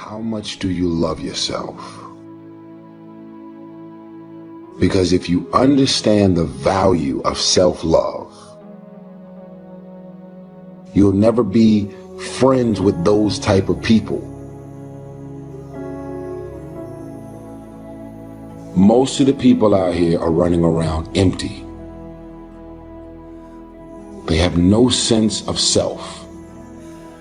how much do you love yourself? Because if you understand the value of self-love, you'll never be friends with those type of people. Most of the people out here are running around empty. They have no sense of self,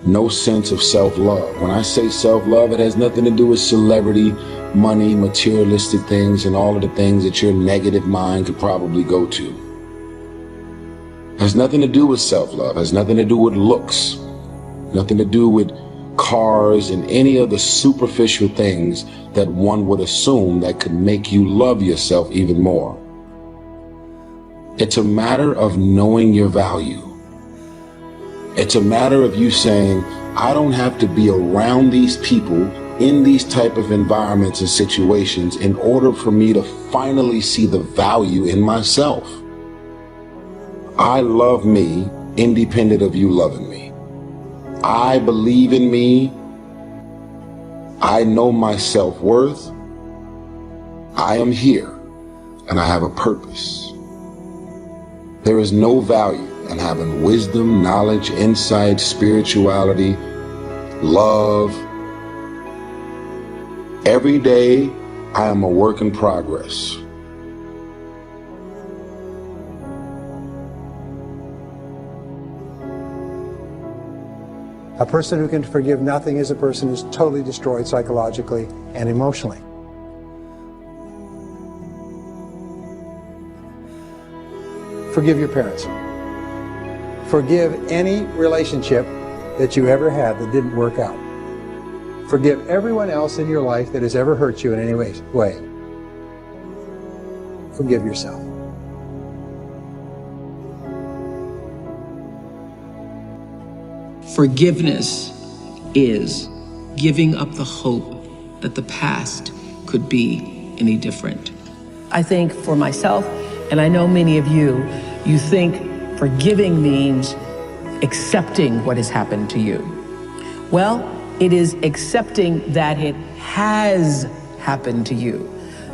no sense of self-love. When I say self-love, it has nothing to do with celebrity, money, materialistic things, and all of the things that your negative mind could probably go to. It has nothing to do with self-love. It has nothing to do with looks, nothing to do with cars and any of the superficial things that one would assume that could make you love yourself even more. It's a matter of knowing your value. It's a matter of you saying, I don't have to be around these people in these type of environments and situations in order for me to finally see the value in myself. I love me independent of you loving me. I believe in me. I know my self-worth. I am here and I have a purpose. There is no value in having wisdom, knowledge, insight, spirituality, love. Every day I am a work in progress. A person who can forgive nothing is a person who's totally destroyed psychologically and emotionally. Forgive your parents. Forgive any relationship that you ever had that didn't work out. Forgive everyone else in your life that has ever hurt you in any way. Forgive yourself. Forgiveness is giving up the hope that the past could be any different. I think for myself, and I know many of you, you think forgiving means accepting what has happened to you. Well, it is accepting that it has happened to you.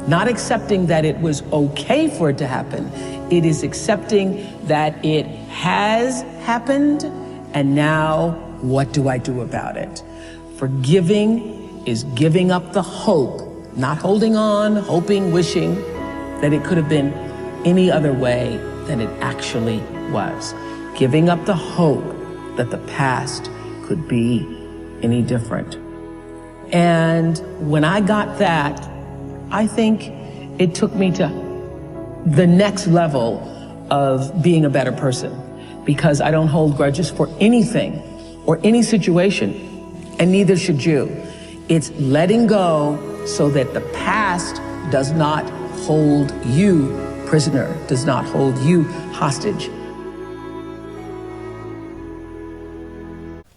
Not accepting that it was okay for it to happen. It is accepting that it has happened, and now what do I do about it? Forgiving is giving up the hope, not holding on, hoping, wishing that it could have been any other way than it actually was. Giving up the hope that the past could be any different. And when I got that, I think it took me to the next level of being a better person, because I don't hold grudges for anything or any situation, and neither should you. It's letting go so that the past does not hold you prisoner, does not hold you hostage.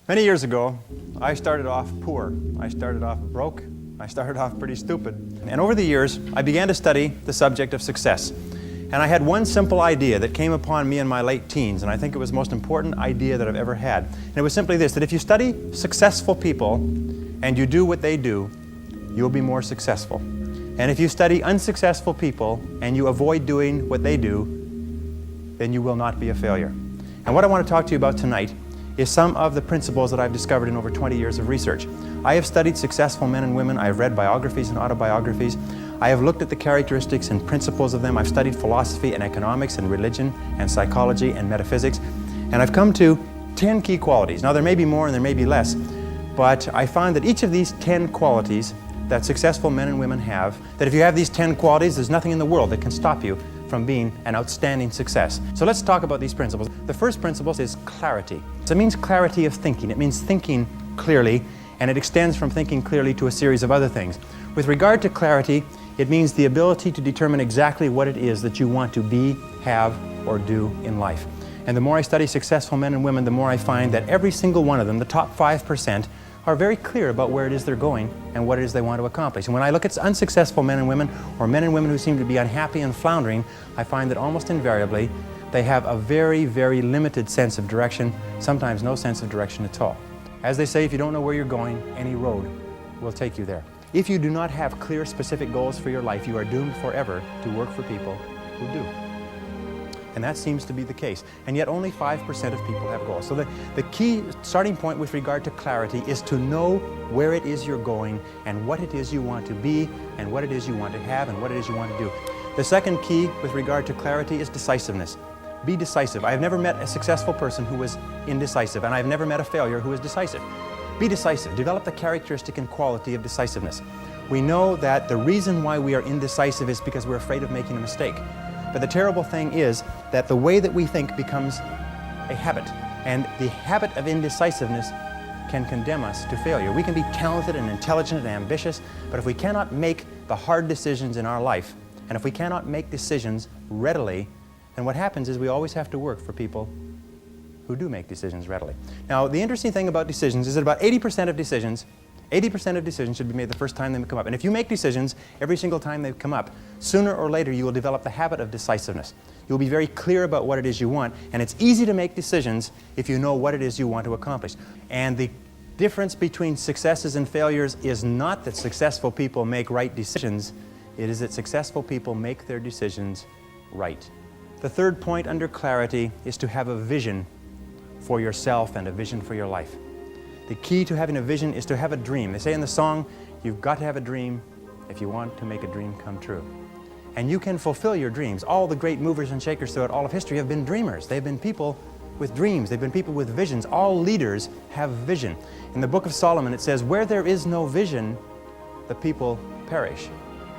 Many years ago, I started off poor. I started off broke. I started off pretty stupid. And over the years, I began to study the subject of success. And I had one simple idea that came upon me in my late teens, and I think it was the most important idea that I've ever had. And it was simply this, that if you study successful people and you do what they do, you'll be more successful. And if you study unsuccessful people and you avoid doing what they do, then you will not be a failure. And what I want to talk to you about tonight is some of the principles that I've discovered in over 20 years of research. I have studied successful men and women. I have read biographies and autobiographies. I have looked at the characteristics and principles of them. I've studied philosophy and economics and religion and psychology and metaphysics. And I've come to 10 key qualities. Now there may be more and there may be less, but I find that each of these 10 qualities that successful men and women have, that if you have these 10 qualities, there's nothing in the world that can stop you from being an outstanding success. So let's talk about these principles. The first principle is clarity. So it means clarity of thinking. It means thinking clearly, and it extends from thinking clearly to a series of other things. With regard to clarity, it means the ability to determine exactly what it is that you want to be, have, or do in life. And the more I study successful men and women, the more I find that every single one of them, the top 5%, are very clear about where it is they're going and what it is they want to accomplish. And when I look at unsuccessful men and women, or men and women who seem to be unhappy and floundering, I find that almost invariably they have a very, very limited sense of direction, sometimes no sense of direction at all. As they say, if you don't know where you're going, any road will take you there. If you do not have clear, specific goals for your life, you are doomed forever to work for people who do. And that seems to be the case. And yet only 5% of people have goals. So the key starting point with regard to clarity is to know where it is you're going and what it is you want to be and what it is you want to have and what it is you want to do. The second key with regard to clarity is decisiveness. Be decisive. I have never met a successful person who was indecisive, and I have never met a failure who was decisive. Be decisive. Develop the characteristic and quality of decisiveness. We know that the reason why we are indecisive is because we're afraid of making a mistake. But the terrible thing is that the way that we think becomes a habit, and the habit of indecisiveness can condemn us to failure. We can be talented and intelligent and ambitious, but if we cannot make the hard decisions in our life, and if we cannot make decisions readily, then what happens is we always have to work for people who do make decisions readily. Now, the interesting thing about decisions is that about 80% of decisions should be made the first time they come up. And if you make decisions every single time they come up, sooner or later you will develop the habit of decisiveness. You'll be very clear about what it is you want, and it's easy to make decisions if you know what it is you want to accomplish. And the difference between successes and failures is not that successful people make right decisions, it is that successful people make their decisions right. The third point under clarity is to have a vision for yourself and a vision for your life. The key to having a vision is to have a dream. They say in the song, you've got to have a dream if you want to make a dream come true. And you can fulfill your dreams. All the great movers and shakers throughout all of history have been dreamers. They've been people with dreams. They've been people with visions. All leaders have vision. In the book of Solomon it says, where there is no vision, the people perish.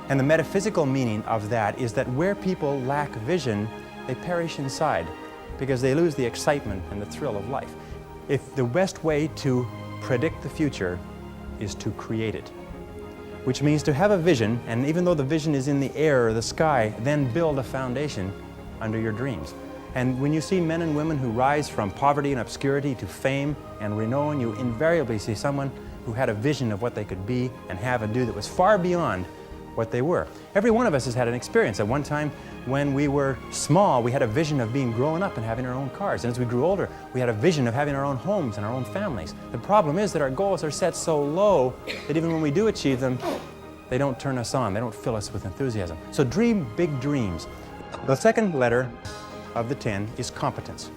And the metaphysical meaning of that is that where people lack vision, they perish inside because they lose the excitement and the thrill of life. If the best way to predict the future is to create it, which means to have a vision, and even though the vision is in the air or the sky, then build a foundation under your dreams. And when you see men and women who rise from poverty and obscurity to fame and renown, you invariably see someone who had a vision of what they could be and have and do that was far beyond what they were. Every one of us has had an experience. At one time when we were small, we had a vision of being grown up and having our own cars. And as we grew older, we had a vision of having our own homes and our own families. The problem is that our goals are set so low that even when we do achieve them, they don't turn us on. They don't fill us with enthusiasm. So dream big dreams. The second letter of the 10 is competence.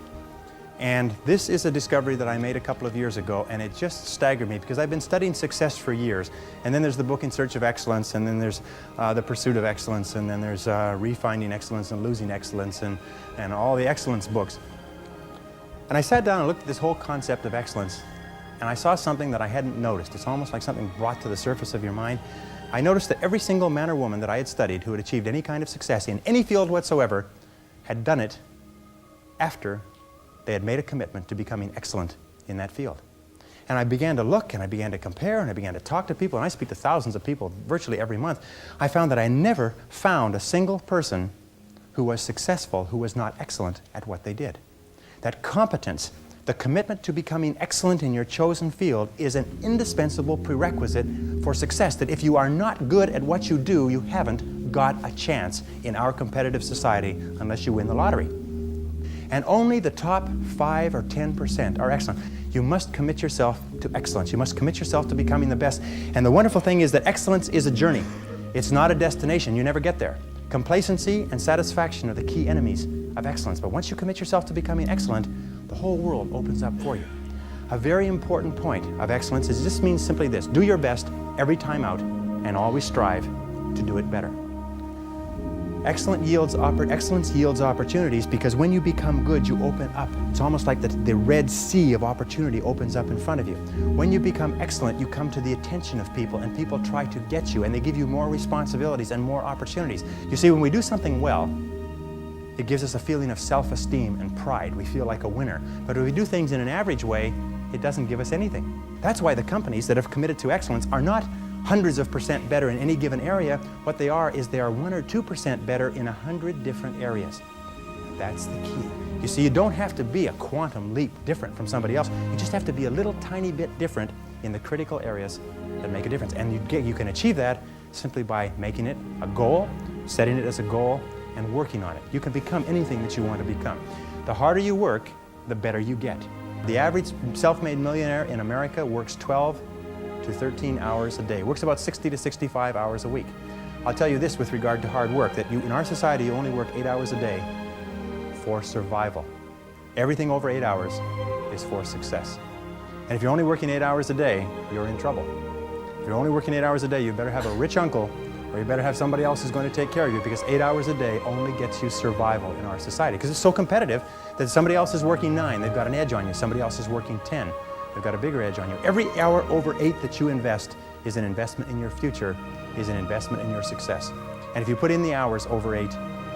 And this is a discovery that I made a couple of years ago, and it just staggered me because I've been studying success for years. And then there's the book In Search of Excellence, and then there's The Pursuit of Excellence, and then there's Refinding Excellence and Losing Excellence, and all the excellence books. And I sat down and looked at this whole concept of excellence, and I saw something that I hadn't noticed. It's almost like something brought to the surface of your mind. I noticed that every single man or woman that I had studied who had achieved any kind of success in any field whatsoever had done it after they had made a commitment to becoming excellent in that field. And I began to look, and I began to compare, and I began to talk to people, and I speak to thousands of people virtually every month. I found that I never found a single person who was successful who was not excellent at what they did. That competence, the commitment to becoming excellent in your chosen field, is an indispensable prerequisite for success, that if you are not good at what you do, you haven't got a chance in our competitive society unless you win the lottery. And only the top 5 or 10% are excellent. You must commit yourself to excellence. You must commit yourself to becoming the best. And the wonderful thing is that excellence is a journey. It's not a destination. You never get there. Complacency and satisfaction are the key enemies of excellence. But once you commit yourself to becoming excellent, the whole world opens up for you. A very important point of excellence is this means simply this: do your best every time out and always strive to do it better. Excellence yields opportunities because when you become good, you open up. It's almost like the Red Sea of opportunity opens up in front of you. When you become excellent, you come to the attention of people, and people try to get you, and they give you more responsibilities and more opportunities. You see, when we do something well, it gives us a feeling of self-esteem and pride. We feel like a winner. But if we do things in an average way, it doesn't give us anything. That's why the companies that have committed to excellence are not hundreds of % better in any given area. What they are is they are 1 or 2% better in 100 different areas. That's the key. You see, you don't have to be a quantum leap different from somebody else. You just have to be a little tiny bit different in the critical areas that make a difference. And you can achieve that simply by making it a goal, setting it as a goal, and working on it. You can become anything that you want to become. The harder you work, the better you get. The average self-made millionaire in America works 12 to 13 hours a day. Works about 60 to 65 hours a week. I'll tell you this with regard to hard work, that in our society, you only work 8 hours a day for survival. Everything over 8 hours is for success. And if you're only working 8 hours a day, you're in trouble. If you're only working 8 hours a day, you better have a rich uncle, or you better have somebody else who's going to take care of you, because 8 hours a day only gets you survival in our society. Because it's so competitive that somebody else is working 9, they've got an edge on you. Somebody else is working 10, they've got a bigger edge on you. Every hour over 8 that you invest is an investment in your future, is an investment in your success. And if you put in the hours over 8,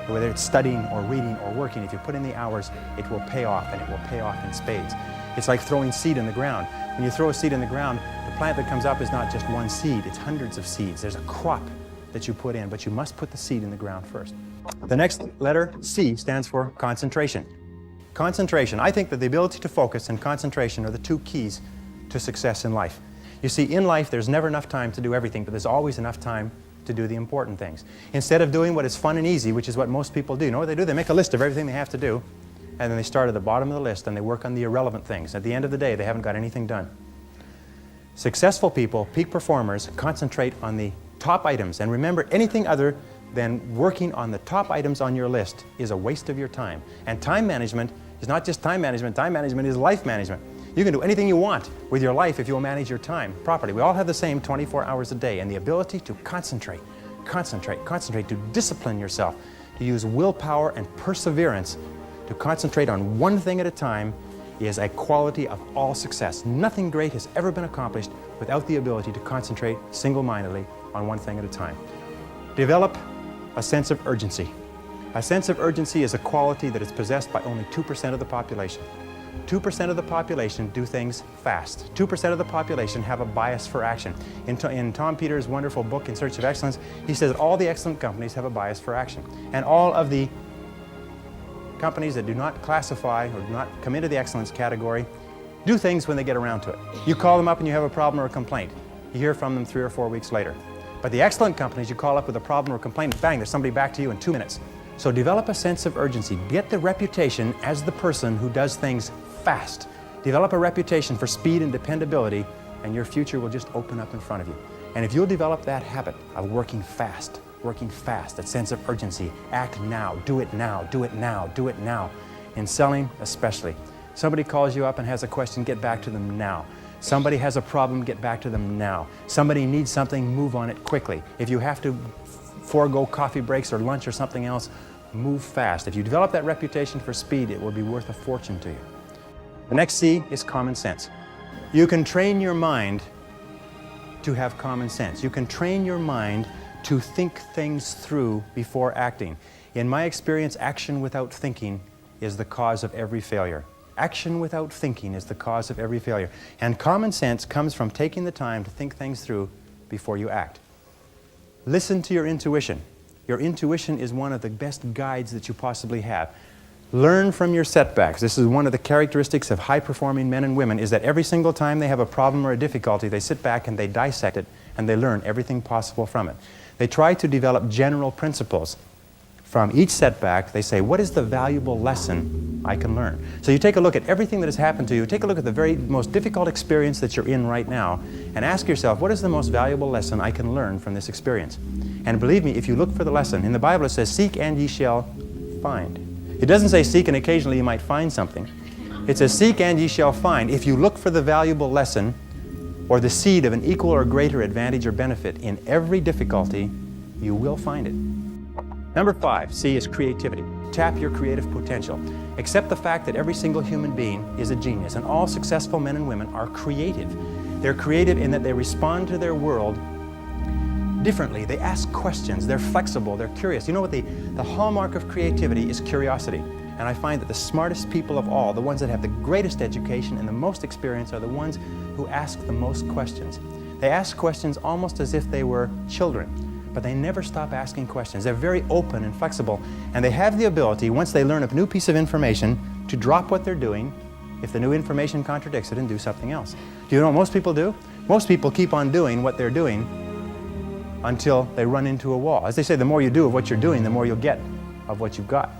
whether it's studying or reading or working, if you put in the hours, it will pay off, and it will pay off in spades. It's like throwing seed in the ground. When you throw a seed in the ground, the plant that comes up is not just one seed, it's hundreds of seeds. There's a crop that you put in, but you must put the seed in the ground first. The next letter, C, stands for concentration. Concentration. I think that the ability to focus and concentration are the two keys to success in life. You see, in life, there's never enough time to do everything, but there's always enough time to do the important things. Instead of doing what is fun and easy, which is what most people do, you know what they do? They make a list of everything they have to do, and then they start at the bottom of the list and they work on the irrelevant things. At the end of the day, they haven't got anything done. Successful people, peak performers, concentrate on the top items. And remember, anything other than working on the top items on your list is a waste of your time. And time management is not just time management is life management. You can do anything you want with your life if you'll manage your time properly. We all have the same 24 hours a day, and the ability to concentrate, to discipline yourself, to use willpower and perseverance, to concentrate on one thing at a time is a quality of all success. Nothing great has ever been accomplished without the ability to concentrate single-mindedly on one thing at a time. Develop a sense of urgency. A sense of urgency is a quality that is possessed by only 2% of the population. 2% of the population do things fast. 2% of the population have a bias for action. In Tom Peters' wonderful book, In Search of Excellence, he says that all the excellent companies have a bias for action. And all of the companies that do not classify or do not come into the excellence category do things when they get around to it. You call them up and you have a problem or a complaint. You hear from them 3 or 4 weeks later. But the excellent companies, you call up with a problem or a complaint, and bang, there's somebody back to you in 2 minutes. So develop a sense of urgency. Get the reputation as the person who does things fast. Develop a reputation for speed and dependability, and your future will just open up in front of you. And if you'll develop that habit of working fast, that sense of urgency, act now, do it now, do it now, do it now. In selling especially. Somebody calls you up and has a question, get back to them now. Somebody has a problem, get back to them now. Somebody needs something, move on it quickly. If you have to forego coffee breaks or lunch or something else, move fast. If you develop that reputation for speed, it will be worth a fortune to you. The next C is common sense. You can train your mind to have common sense. You can train your mind to think things through before acting. In my experience, action without thinking is the cause of every failure. Action without thinking is the cause of every failure. And common sense comes from taking the time to think things through before you act. Listen to your intuition. Your intuition is one of the best guides that you possibly have. Learn from your setbacks. This is one of the characteristics of high-performing men and women, is that every single time they have a problem or a difficulty, they sit back and they dissect it and they learn everything possible from it. They try to develop general principles. From each setback, they say, what is the valuable lesson I can learn? So you take a look at everything that has happened to you, take a look at the very most difficult experience that you're in right now, and ask yourself, what is the most valuable lesson I can learn from this experience? And believe me, if you look for the lesson, in the Bible it says, seek and ye shall find. It doesn't say seek and occasionally you might find something. It says seek and ye shall find. If you look for the valuable lesson or the seed of an equal or greater advantage or benefit in every difficulty, you will find it. Number 5, C, is creativity. Tap your creative potential. Accept the fact that every single human being is a genius, and all successful men and women are creative. They're creative in that they respond to their world differently. They ask questions, they're flexible, they're curious. You know what the hallmark of creativity is? Curiosity. And I find that the smartest people of all, the ones that have the greatest education and the most experience, are the ones who ask the most questions. They ask questions almost as if they were children, but they never stop asking questions. They're very open and flexible, and they have the ability, once they learn a new piece of information, to drop what they're doing if the new information contradicts it and do something else. Do you know what most people do? Most people keep on doing what they're doing until they run into a wall. As they say, the more you do of what you're doing, the more you'll get of what you've got.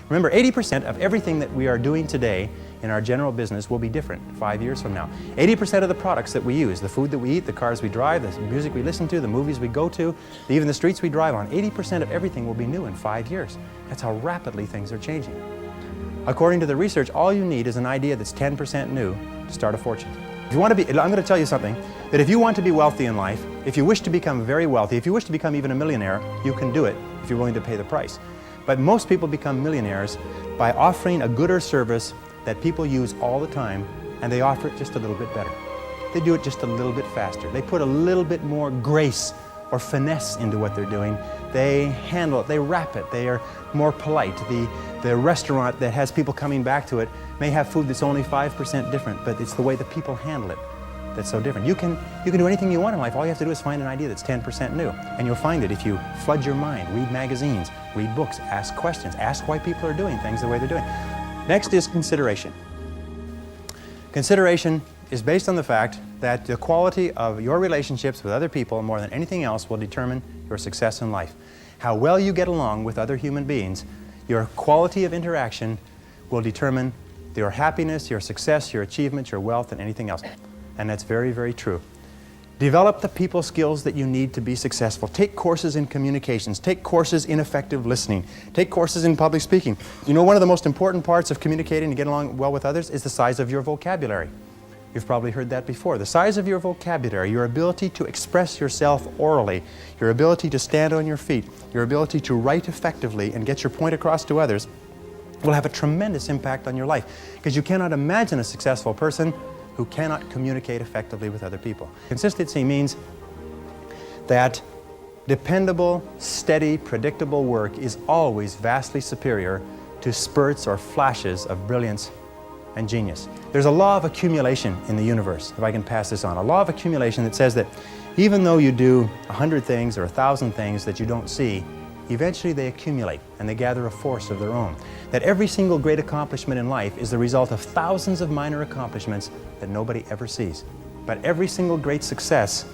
Remember, 80% of everything that we are doing today in our general business will be different 5 years from now. 80% of the products that we use, the food that we eat, the cars we drive, the music we listen to, the movies we go to, even the streets we drive on, 80% of everything will be new in 5 years. That's how rapidly things are changing. According to the research, all you need is an idea that's 10% new to start a fortune. If you want to be, I'm going to tell you something, that if you want to be wealthy in life, if you wish to become very wealthy, if you wish to become even a millionaire, you can do it if you're willing to pay the price. But most people become millionaires by offering a good or service that people use all the time, and they offer it just a little bit better. They do it just a little bit faster. They put a little bit more grace or finesse into what they're doing. They handle it, they wrap it, they are more polite. The restaurant that has people coming back to it may have food that's only 5% different, but it's the way the people handle it that's so different. You can do anything you want in life. All you have to do is find an idea that's 10% new. And you'll find it if you flood your mind, read magazines, read books, ask questions, ask why people are doing things the way they're doing. Next is consideration. Consideration is based on the fact that the quality of your relationships with other people more than anything else will determine your success in life. How well you get along with other human beings, your quality of interaction will determine your happiness, your success, your achievements, your wealth, and anything else. And that's very, very true. Develop the people skills that you need to be successful. Take courses in communications. Take courses in effective listening. Take courses in public speaking. You know, one of the most important parts of communicating and getting along well with others is the size of your vocabulary. You've probably heard that before. The size of your vocabulary, your ability to express yourself orally, your ability to stand on your feet, your ability to write effectively and get your point across to others will have a tremendous impact on your life, because you cannot imagine a successful person who cannot communicate effectively with other people. Consistency means that dependable, steady, predictable work is always vastly superior to spurts or flashes of brilliance and genius. There's a law of accumulation in the universe, if I can pass this on. A law of accumulation that says that even though you do 100 things or 1,000 things that you don't see, eventually they accumulate and they gather a force of their own. That every single great accomplishment in life is the result of thousands of minor accomplishments that nobody ever sees. But every single great success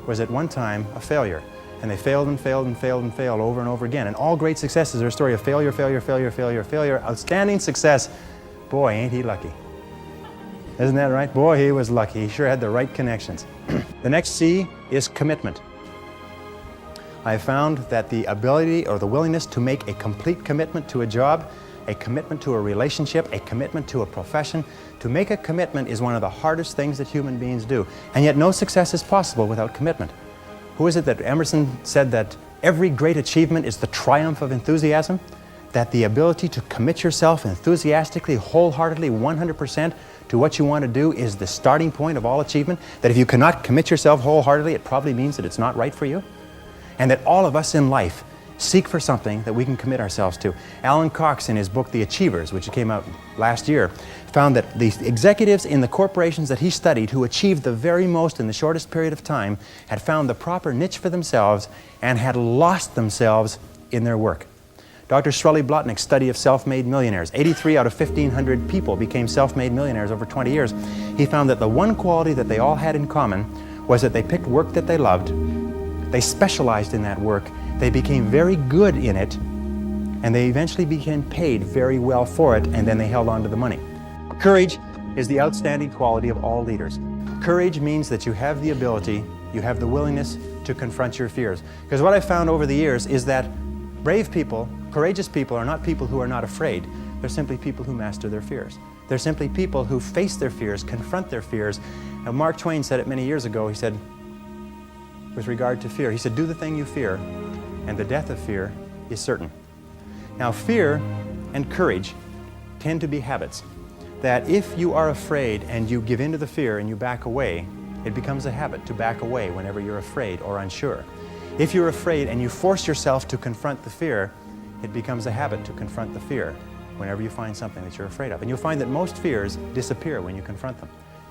was at one time a failure. And they failed and failed and failed and failed over and over again. And all great successes are a story of failure, failure, failure, failure, failure. Outstanding success. Boy, ain't he lucky. Isn't that right? Boy, he was lucky. He sure had the right connections. The next C is commitment. I found that the ability or the willingness to make a complete commitment to a job, a commitment to a relationship, a commitment to a profession, to make a commitment is one of the hardest things that human beings do. And yet no success is possible without commitment. Who is it that Emerson said that every great achievement is the triumph of enthusiasm? That the ability to commit yourself enthusiastically, wholeheartedly, 100% to what you want to do is the starting point of all achievement? That if you cannot commit yourself wholeheartedly, it probably means that it's not right for you? And that all of us in life seek for something that we can commit ourselves to. Alan Cox, in his book, The Achievers, which came out last year, found that the executives in the corporations that he studied who achieved the very most in the shortest period of time had found the proper niche for themselves and had lost themselves in their work. Dr. Shirley Blotnick's study of self-made millionaires, 83 out of 1,500 people became self-made millionaires over 20 years. He found that the one quality that they all had in common was that they picked work that they loved, they specialized in that work, they became very good in it, and they eventually became paid very well for it, and then they held on to the money. Courage is the outstanding quality of all leaders. Courage means that you have the ability, you have the willingness to confront your fears. Because what I've found over the years is that brave people, courageous people are not people who are not afraid. They're simply people who master their fears. They're simply people who face their fears, confront their fears. And Mark Twain said it many years ago. He said, with regard to fear, he said, do the thing you fear, and the death of fear is certain. Now, fear and courage tend to be habits. That if you are afraid and you give in to the fear and you back away, it becomes a habit to back away whenever you're afraid or unsure. If you're afraid and you force yourself to confront the fear, it becomes a habit to confront the fear whenever you find something that you're afraid of. And you'll find that most fears disappear when you confront them.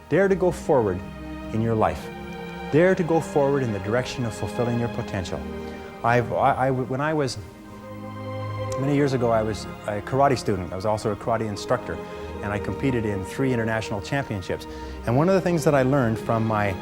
Dare to go forward in your life. Dare to go forward in the direction of fulfilling your potential. When I was, many years ago, I was a karate student. I was also a karate instructor, and I competed in 3 international championships. And one of the things that I learned from my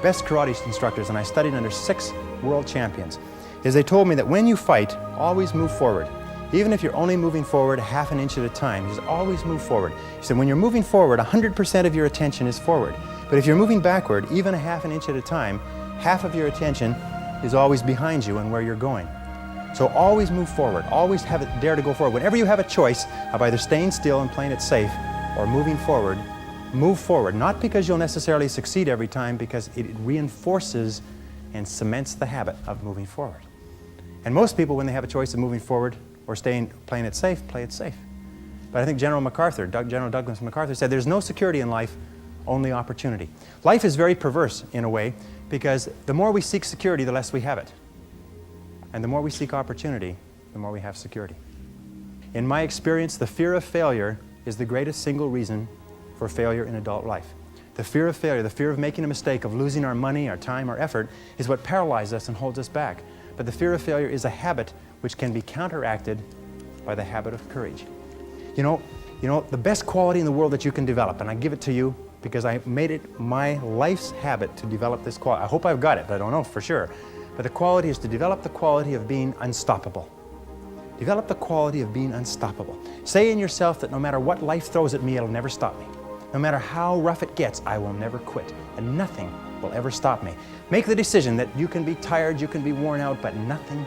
best karate instructors, and I studied under 6 world champions, is they told me that when you fight, always move forward. even if you're only moving forward half an inch at a time, just always move forward. He said when you're moving forward, 100% of your attention is forward. But if you're moving backward, even a half an inch at a time, half of your attention is always behind you and where you're going. So always move forward, always dare to go forward. Whenever you have a choice of either staying still and playing it safe or moving forward, move forward. Not because you'll necessarily succeed every time, because it reinforces and cements the habit of moving forward. And most people, when they have a choice of moving forward or playing it safe, play it safe. But I think General Douglas MacArthur said there's no security in life, only opportunity. Life is very perverse in a way, because the more we seek security, the less we have it. And the more we seek opportunity, the more we have security. In my experience, the fear of failure is the greatest single reason for failure in adult life. The fear of failure, the fear of making a mistake, of losing our money, our time, our effort, is what paralyzes us and holds us back. But the fear of failure is a habit which can be counteracted by the habit of courage. You know, the best quality in the world that you can develop, and I give it to you because I made it my life's habit to develop this quality. I hope I've got it, but I don't know for sure. But the quality is to develop the quality of being unstoppable. Develop the quality of being unstoppable. Say in yourself that no matter what life throws at me, it'll never stop me. No matter how rough it gets, I will never quit, and nothing will ever stop me. Make the decision that you can be tired, you can be worn out, but nothing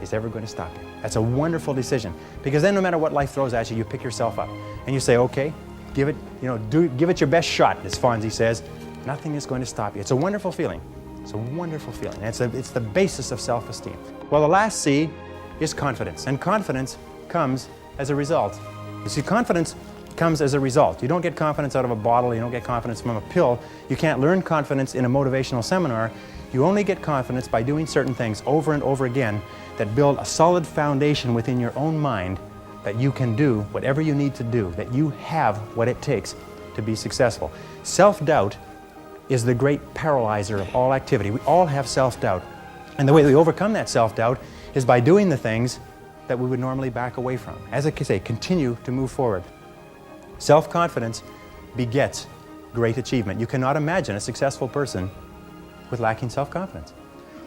is ever going to stop you. That's a wonderful decision, because then no matter what life throws at you, you pick yourself up and you say, okay, give it your best shot, as Fonzie says. Nothing is going to stop you. It's a wonderful feeling. It's a wonderful feeling. It's the basis of self-esteem. Well, the last C is confidence, and confidence comes as a result. You see, confidence comes as a result. You don't get confidence out of a bottle, you don't get confidence from a pill. You can't learn confidence in a motivational seminar. You only get confidence by doing certain things over and over again that build a solid foundation within your own mind that you can do whatever you need to do, that you have what it takes to be successful. Self-doubt is the great paralyzer of all activity. We all have self-doubt. And the way we overcome that self-doubt is by doing the things that we would normally back away from. As I say, continue to move forward. Self-confidence begets great achievement. You cannot imagine a successful person with lacking self-confidence.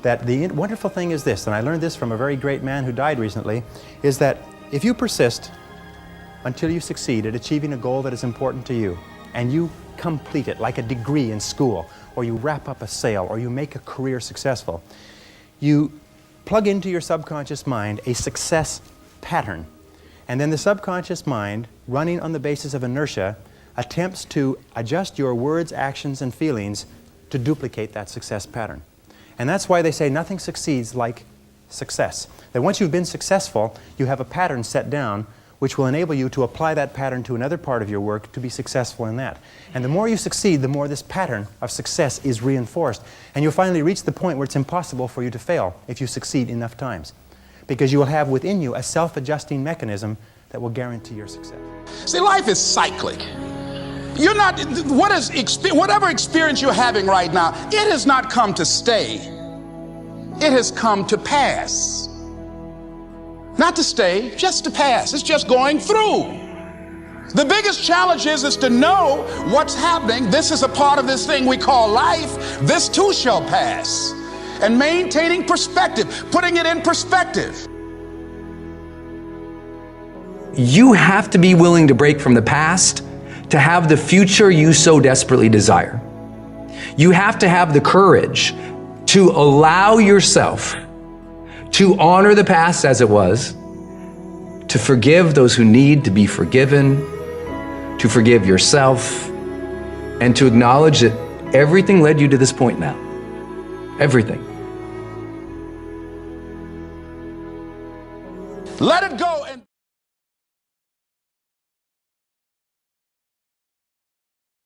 That the wonderful thing is this, and I learned this from a very great man who died recently, is that if you persist until you succeed at achieving a goal that is important to you, and you complete it like a degree in school, or you wrap up a sale, or you make a career successful, you plug into your subconscious mind a success pattern. And then the subconscious mind, running on the basis of inertia, attempts to adjust your words, actions, and feelings to duplicate that success pattern. And that's why they say nothing succeeds like success. That once you've been successful, you have a pattern set down which will enable you to apply that pattern to another part of your work to be successful in that. And the more you succeed, the more this pattern of success is reinforced. And you'll finally reach the point where it's impossible for you to fail if you succeed enough times. Because you will have within you a self-adjusting mechanism that will guarantee your success. See, life is cyclic. You're not, whatever experience you're having right now, it has not come to stay. It has come to pass. Not to stay, just to pass. It's just going through. The biggest challenge is to know what's happening. This is a part of this thing we call life. This too shall pass. And maintaining perspective, putting it in perspective. You have to be willing to break from the past to have the future you so desperately desire. You have to have the courage to allow yourself to honor the past as it was, to forgive those who need to be forgiven, to forgive yourself, and to acknowledge that everything led you to this point now. Everything. Let it go and